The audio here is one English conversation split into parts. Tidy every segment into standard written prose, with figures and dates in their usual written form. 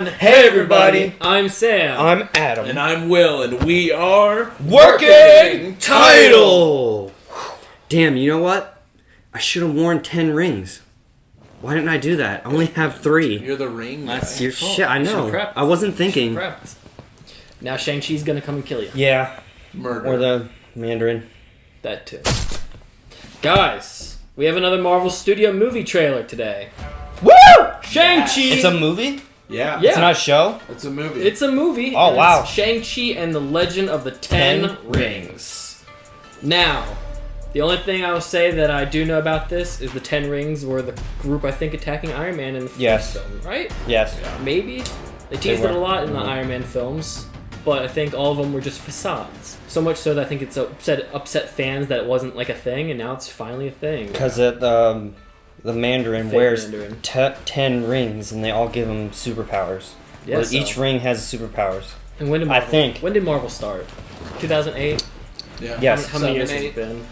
Hey everybody, I'm Sam. I'm Adam. And I'm Will, and we are Working Title! Damn, you know what? I should have worn 10 rings. Why didn't I do that? I only have 3. You're the ring guy. That's Your shit, I know. Prepped. I wasn't thinking. Prepped. Now Shang-Chi's gonna come and kill you. Yeah. Murder. Or the Mandarin. That too. Guys, we have another Marvel Studio movie trailer today. Woo! Shang-Chi! It's a movie? Yeah. Yeah. It's not a show? It's a movie. It's a movie. Oh, and wow. It's Shang-Chi and the Legend of the Ten Rings. Now, the only thing I will say that I do know about this is the Ten Rings were the group, I think, attacking Iron Man in the first film, right? Yes. Maybe? They teased it a lot in the Iron Man films, but I think all of them were just facades. So much so that I think it's upset fans that it wasn't like a thing, and now it's finally a thing. Because the Mandarin Fake wears Mandarin. 10 rings and they all give him superpowers. Yeah, Where so. each ring has superpowers. And when did I think. When did Marvel start? 2008? Yeah. Yes. How many years 7, has it been?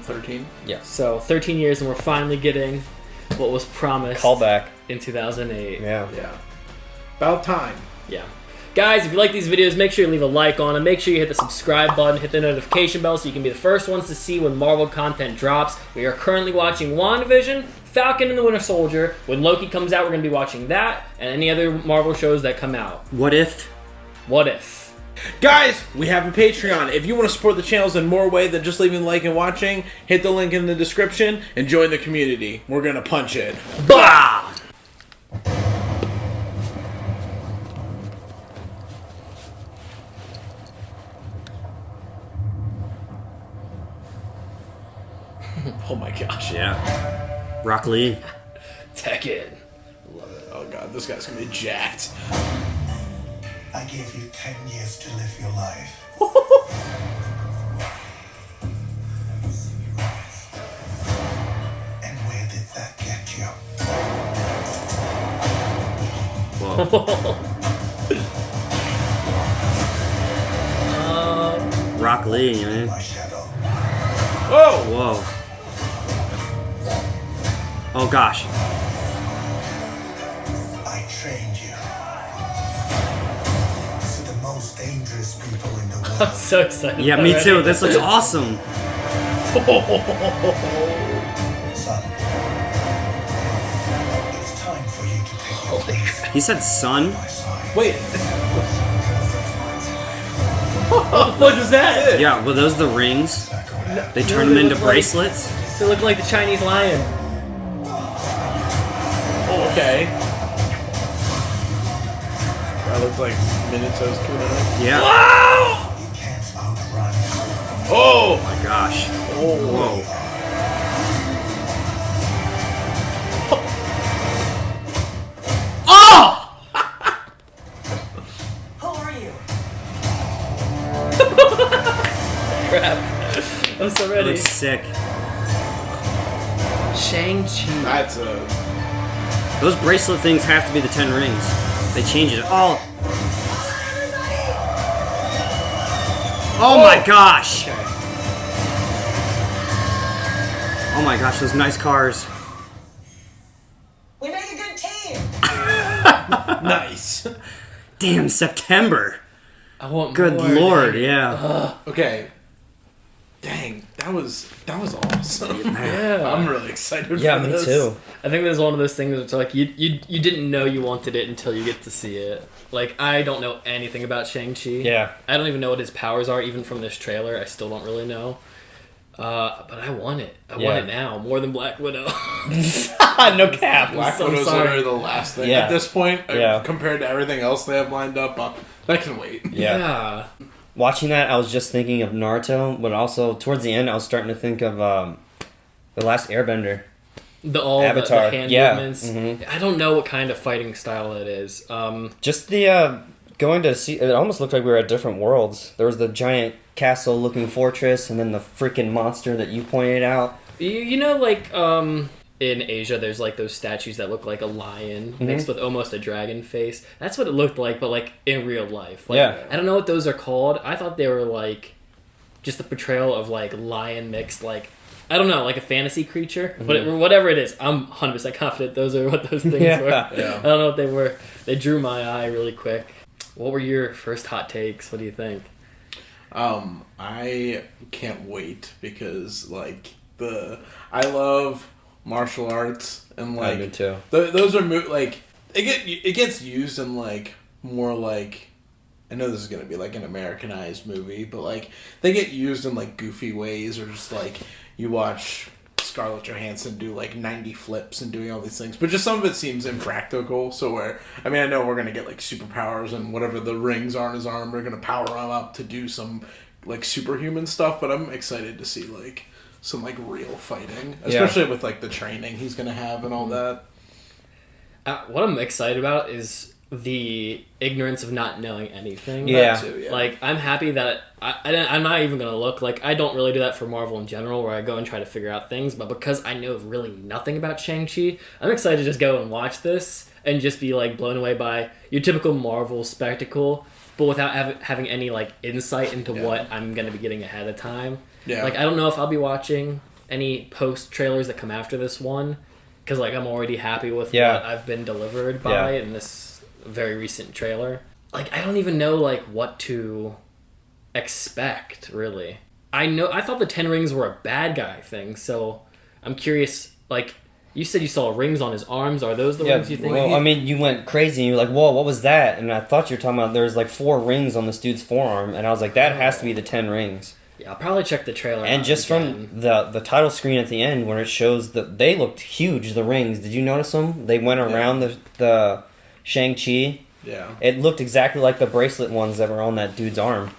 13. Yeah. So, 13 years and we're finally getting what was promised Callback. in 2008. Yeah. Yeah. About time. Yeah. Guys, if you like these videos, make sure you leave a like on them. Make sure you hit the subscribe button, hit the notification bell so you can be the first ones to see when Marvel content drops. We are currently watching WandaVision, Falcon and the Winter Soldier. When Loki comes out, we're going to be watching that and any other Marvel shows that come out. What if? What if? Guys, we have a Patreon. If you want to support the channels in more way than just leaving a like and watching, hit the link in the description and join the community. We're going to punch it. Bah! Oh my gosh. Yeah. Rock Lee. Tekken. Oh god, this guy's going to be jacked. I gave you 10 years to live your life. And where did that get you? Rock Lee, man. My shadow. Oh! Whoa. Oh gosh. I trained you. To the most dangerous people in the I'm world. so excited. Yeah, me already. too. This looks awesome. Son. It's time for you to take your place He said son? by my side. Wait. What the fuck is that? Yeah, were those the rings? Not gonna happen. They turned them into bracelets? They look like the Chinese lion. Oh, okay. That looks like Minato's kunai. Yeah. You can't outrun. Oh! My gosh. Oh. Whoa. Oh! Who are you? Crap. I'm so That ready. looks sick. Shang-Chi. That's a... Those bracelet things have to be the 10 rings. They change it. Oh. Oh my gosh. Oh my gosh, those nice cars. We make a good team. Nice. Damn, September. I want Good more, lord, man. yeah. Okay. Dang, that was awesome. Yeah. I'm really excited Yeah, for me this. too. I think there's one of those things that's like you didn't know you wanted it until you get to see it. Like, I don't know anything about Shang-Chi. Yeah. I don't even know what his powers are, even from this trailer. I still don't really know. But I want it. I want it now, more than Black Widow. No cap. Black I'm Widow's sorry. literally the last thing Yeah. at this point, Yeah. compared to everything else they have lined up. That can wait. Yeah. Watching that, I was just thinking of Naruto, but also towards the end, I was starting to think of The Last Airbender. Avatar. The hand Yeah. movements. Mhm. I don't know what kind of fighting style it is. Just the going to see, it almost looked like we were at different worlds. There was the giant castle-looking fortress, and then the freaking monster that you pointed out. You know, like, in Asia, there's, like, those statues that look like a lion mixed with almost a dragon face. That's what it looked like, but, like, in real life. Like, Yeah. I don't know what those are called. I thought they were, like, just the portrayal of, like, lion mixed, like, I don't know, like a fantasy creature, but whatever it is, I'm 100% confident those are what those things were. Yeah. I don't know what they were. They drew my eye really quick. What were your first hot takes? What do you think? I can't wait because like I love martial arts and like I do too. Those are like it gets used in like more like, I know this is gonna be like an Americanized movie, but like they get used in like goofy ways, or just like you watch Scarlett Johansson do like 90 flips and doing all these things, but just some of it seems impractical. So where, I mean, I know we're gonna get like superpowers and whatever the rings are on his arm, we're gonna power him up to do some like superhuman stuff. But I'm excited to see like some like real fighting, especially with like the training he's gonna have and all that. What I'm excited about is the ignorance of not knowing anything. Yeah. That too, yeah. Like, I'm happy that I'm not even going to look. Like, I don't really do that for Marvel in general, where I go and try to figure out things. But because I know really nothing about Shang-Chi, I'm excited to just go and watch this and just be, like, blown away by your typical Marvel spectacle, but without having any, like, insight into what I'm going to be getting ahead of time. Yeah. Like, I don't know if I'll be watching any post-trailers that come after this one, because, like, I'm already happy with what I've been delivered by in this very recent trailer. Like, I don't even know like what to expect, really. I thought the 10 rings were a bad guy thing, so I'm curious. Like, you said you saw rings on his arms. Are those the rings you think? Well, I mean, you went crazy and you were like, whoa, what was that? And I thought you were talking about there's like 4 rings on this dude's forearm, and I was like, that has to be the 10 rings. Yeah, I'll probably check the trailer And out just again. from the title screen at the end, when it shows that they looked huge, the rings. Did you notice them? They went around the Shang-Chi. Yeah. It looked exactly like the bracelet ones that were on that dude's arm.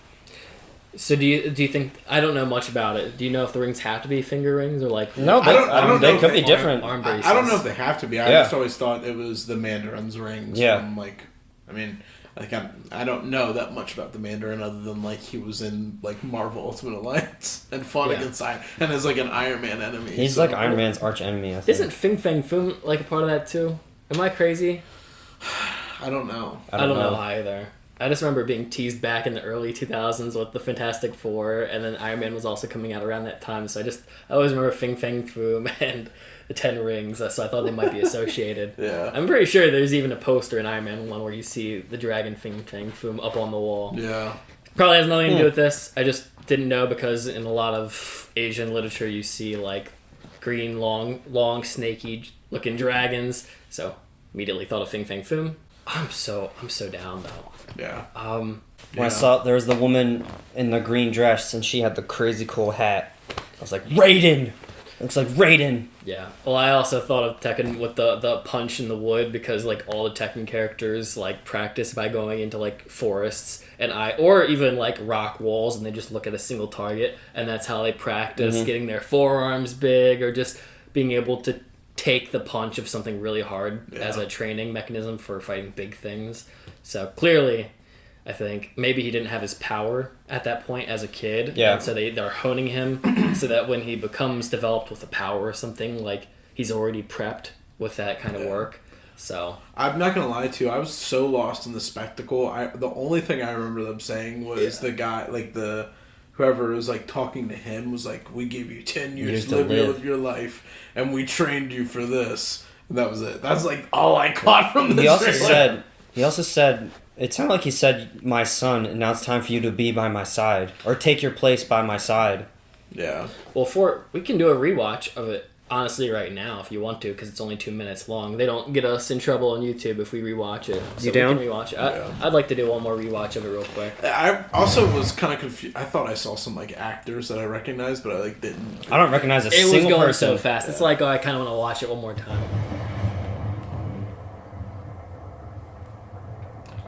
So do you think, I don't know much about it. Do you know if the rings have to be finger rings or like No, I don't know they if could they be different. arm braces? I don't know if they have to be. I just always thought it was the Mandarin's rings. Yeah. From, like, I mean, like I don't know that much about the Mandarin other than like he was in like Marvel Ultimate Alliance and fought against and is like an Iron Man enemy. He's like Iron Man's arch enemy, I think. Isn't Fing Fang Foom like a part of that too? Am I crazy? I don't know. I don't know either. I just remember being teased back in the early 2000s with the Fantastic Four, and then Iron Man was also coming out around that time. So I always remember Fing Fang Foom and the 10 Rings. So I thought they might be associated. Yeah. I'm pretty sure there's even a poster in Iron Man 1 where you see the dragon Fing Fang Foom up on the wall. Yeah. Probably has nothing to do with this. I just didn't know because in a lot of Asian literature you see like green, long, snaky looking dragons. So immediately thought of Fing Fang Foom. I'm so down though. Yeah. When I saw there was the woman in the green dress and she had the crazy cool hat, I was like, Raiden! Looks like Raiden! Yeah. Well, I also thought of Tekken with the punch in the wood because like all the Tekken characters like practice by going into like forests or even like rock walls and they just look at a single target and that's how they practice getting their forearms big or just being able to take the punch of something really hard as a training mechanism for fighting big things. So clearly, I think maybe he didn't have his power at that point as a kid. Yeah. And so they're honing him so that when he becomes developed with the power or something, like he's already prepped with that kind of work. So I'm not gonna lie to you, I was so lost in the spectacle. The only thing I remember them saying was the guy, like whoever was like talking to him was like, "We gave you 10 years to live your life, and we trained you for this." And that was it. That's like all I caught from this. He also said, it sounded like he said, "My son, and now it's time for you to be by my side, or take your place by my side." Yeah. Well, we can do a rewatch of it. Honestly, right now, if you want to, because it's only 2 minutes long. They don't get us in trouble on YouTube if we rewatch it. So you down? We can rewatch it. Yeah. I'd like to do one more rewatch of it real quick. I also was kind of confused. I thought I saw some like actors that I recognized, but I like didn't. I don't recognize a It was single going person. so fast. It's like, I kind of want to watch it one more time.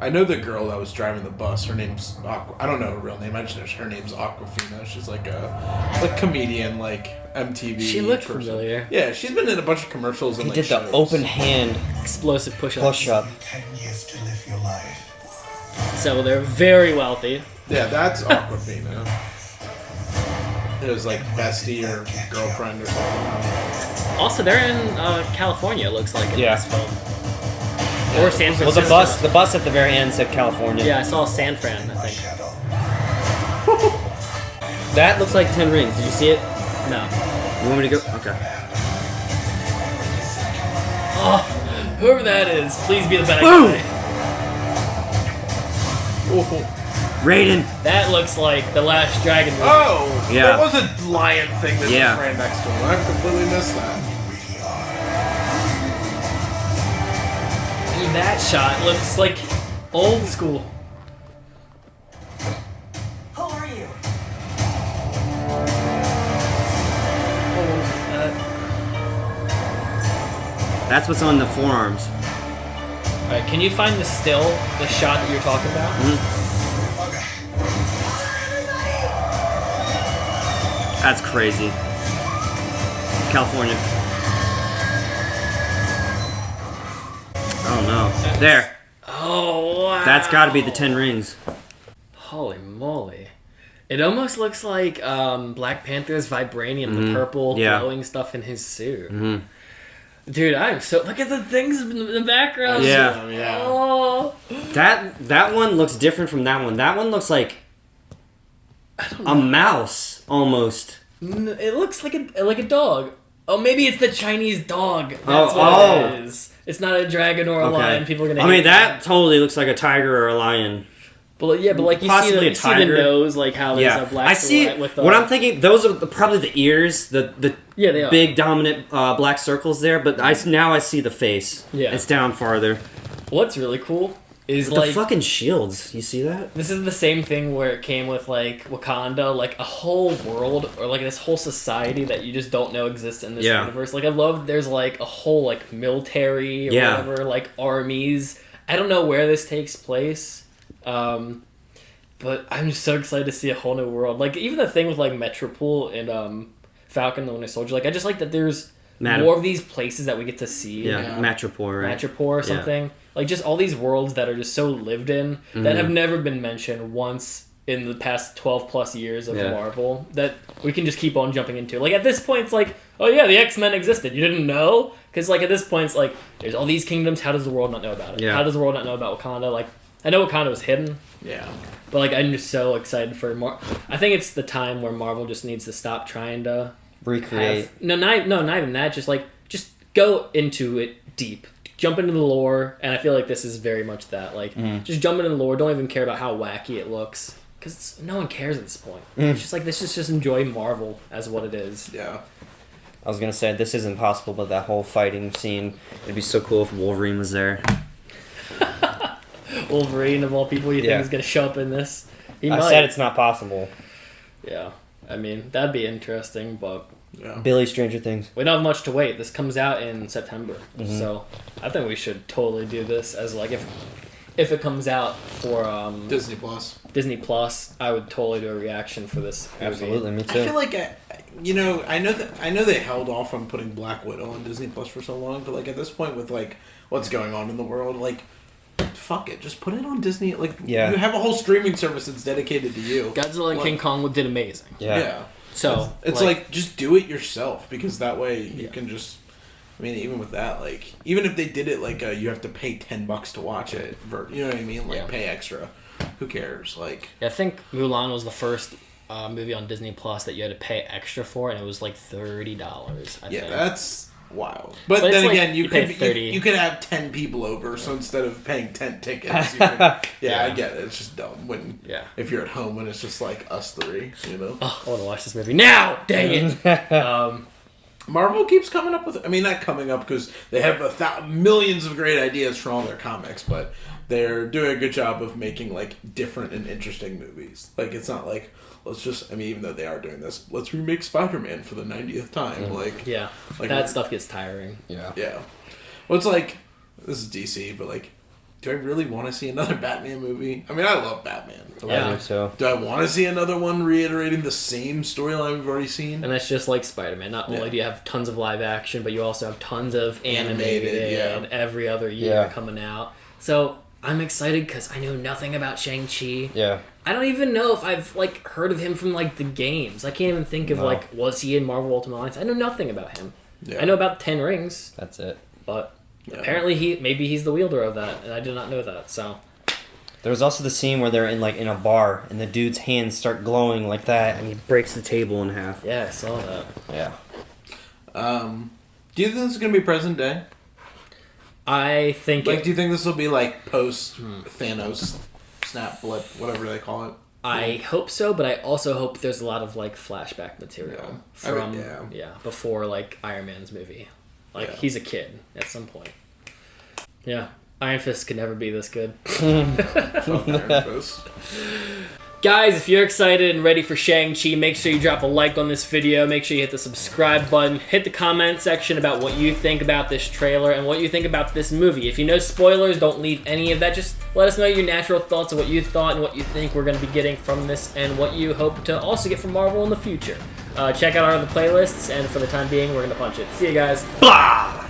I know the girl that was driving the bus. Her name's I don't know her real name. I just know her name's Aquafina. She's like a comedian, like MTV. She looked person. familiar. Yeah, she's been in a bunch of commercials. He And, did the shows. open hand Explosive push-ups. push-up. 10 years to live your life. So they're very wealthy. Yeah, that's Aquafina. It was like bestie or girlfriend or something. Also, they're in California, it looks like, in this film. Or San Well, Francisco. the bus at the very end said California. Yeah, I saw San Fran, I My think. shadow. That looks like 10 Rings. Did you see it? No. You want me to go? Okay. Oh, whoever that is, please be the bad Boom! guy. Raiden. That looks like the Last Dragon movie. Oh, Yeah. there was a lion thing that Yeah. just ran next to him. I completely missed that. And that shot looks like old school. Who are you? That's what's on the forearms. Alright, can you find the shot that you're talking about? That's crazy. California. Oh no. There. Oh, wow. That's got to be the 10 rings. Holy moly. It almost looks like Black Panther's vibranium, the purple Yeah. glowing stuff in his suit. Dude, I'm so... Look at the things in the background. Yeah. Yeah. Oh. That one looks different from that one. That one looks like a mouse almost. It looks like a dog. Oh, maybe it's the Chinese dog. That's Oh, what it is. It's not a dragon or a lion. People are gonna. I mean, hate that totally looks like a tiger or a lion. But yeah, but like you Possibly a see the tiger. nose, like how there's Yeah, a black I see. silhouette with What I'm thinking, those are probably the ears, the Yeah, they are. big dominant black circles there. But now I see the face. Yeah. It's down farther. What's really cool is The like fucking shields. You see that? this is the same thing where it came with like Wakanda, like a whole world or like this whole society that you just don't know exists in this Yeah. universe. Like I love there's like a whole like military or Yeah. whatever, like armies. I don't know where this takes place. But I'm just so excited to see a whole new world. Like even the thing with like Metropole and Falcon and the Winter Soldier, like I just like that there's more of these places that we get to see. Yeah, Metropole, right? Metropole or something. Like just all these worlds that are just so lived in that have never been mentioned once in the past 12 plus years of Marvel that we can just keep on jumping into. Like at this point it's like, oh yeah, the X-Men existed. You didn't know? Because like at this point it's like, there's all these kingdoms, how does the world not know about it? Yeah. How does the world not know about Wakanda? Like, I know Wakanda was hidden, Yeah. but like I'm just so excited for I think it's the time where Marvel just needs to stop trying to Recreate. not even that. Just go into it deep, jump into the lore, and I feel like this is very much that. Like just jump into the lore. Don't even care about how wacky it looks because no one cares at this point. It's just like let's just enjoy Marvel as what it is. Yeah. I was gonna say this isn't possible, but that whole fighting scene, it'd be so cool if Wolverine was there. Wolverine of all people, you think is gonna show up in this? He I might. said it's not possible. Yeah, I mean that'd be interesting, but Yeah. Billy Stranger Things. we don't have much to wait. This comes out in September, so I think we should totally do this as like if it comes out for Disney Plus. Disney Plus, I would totally do a reaction for this movie. Absolutely, me I too. feel like I know they held off on putting Black Widow on Disney Plus for so long, but like at this point with like what's going on in the world, like fuck it, just put it on Disney. Like you have a whole streaming service that's dedicated to you. Godzilla and Like, King Kong did amazing. Yeah. So It's like just do it yourself because that way you can just. I mean, even with that, like, even if they did it like you have to pay $10 to watch it, you know what I mean? Like, pay extra. Who cares? Like, I think Mulan was the first movie on Disney Plus that you had to pay extra for, and it was like $30. I think. that's wild. But it's then like again, you pay 30. you could have 10 people over, so instead of paying 10 tickets, you could, I get it. It's just dumb when if you're at home when it's just like us three, you know. Oh, I want to watch this movie now. Dang it. Marvel keeps coming up with. I mean, not coming up because they have millions of great ideas for all their comics, but they're doing a good job of making like different and interesting movies. Like it's not like let's just. I mean, even though they are doing this, let's remake Spider-Man for the 90th time. Like like that stuff gets tiring. Yeah. Well, it's like this is DC, but like, do I really want to see another Batman movie? I mean, I love Batman. I do too. Do I want to see another one reiterating the same storyline we've already seen? And that's just like Spider-Man. Not only do you have tons of live action, but you also have tons of animated and every other year coming out. So I'm excited because I know nothing about Shang-Chi. Yeah. I don't even know if I've like heard of him from like the games. I can't even think of like was he in Marvel Ultimate Alliance? I know nothing about him. Yeah. I know about 10 Rings, That's it. but apparently he's the wielder of that, and I did not know that. So There was also the scene where they're in a bar and the dude's hands start glowing like that and he breaks the table in half. yeah, I saw that. Yeah. Do you think this is gonna be present day? I think Like, do you think this will be like post Thanos snap blip, whatever they call it? I hope so, but I also hope there's a lot of like flashback material Yeah. from Yeah. before like Iron Man's movie. Like he's a kid at some point. Yeah, Iron Fist could never be this good. Guys, if you're excited and ready for Shang-Chi, make sure you drop a like on this video. Make sure you hit the subscribe button. Hit the comment section about what you think about this trailer and what you think about this movie. If you know spoilers, don't leave any of that. Just let us know your natural thoughts of what you thought and what you think we're going to be getting from this and what you hope to also get from Marvel in the future. Check out our other playlists, and for the time being, we're going to punch it. See you guys. Blah!